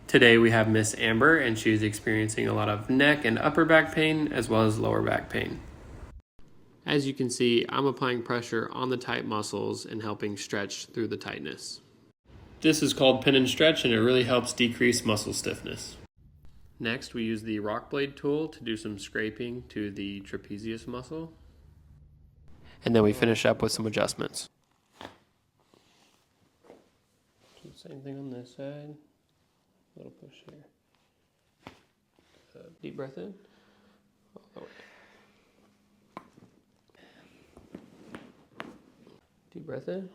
Today we have Miss Amber, and she's experiencing a lot of neck and upper back pain as well as lower back pain. As you can see, I'm applying pressure on the tight muscles and helping stretch through the tightness. This is called pin and stretch, and it really helps decrease muscle stiffness. Next, we use the rock blade tool to do some scraping to the trapezius muscle. And then we finish up with some adjustments. Same thing on this side. A little push here. Deep breath in. All the way. Deep breath in.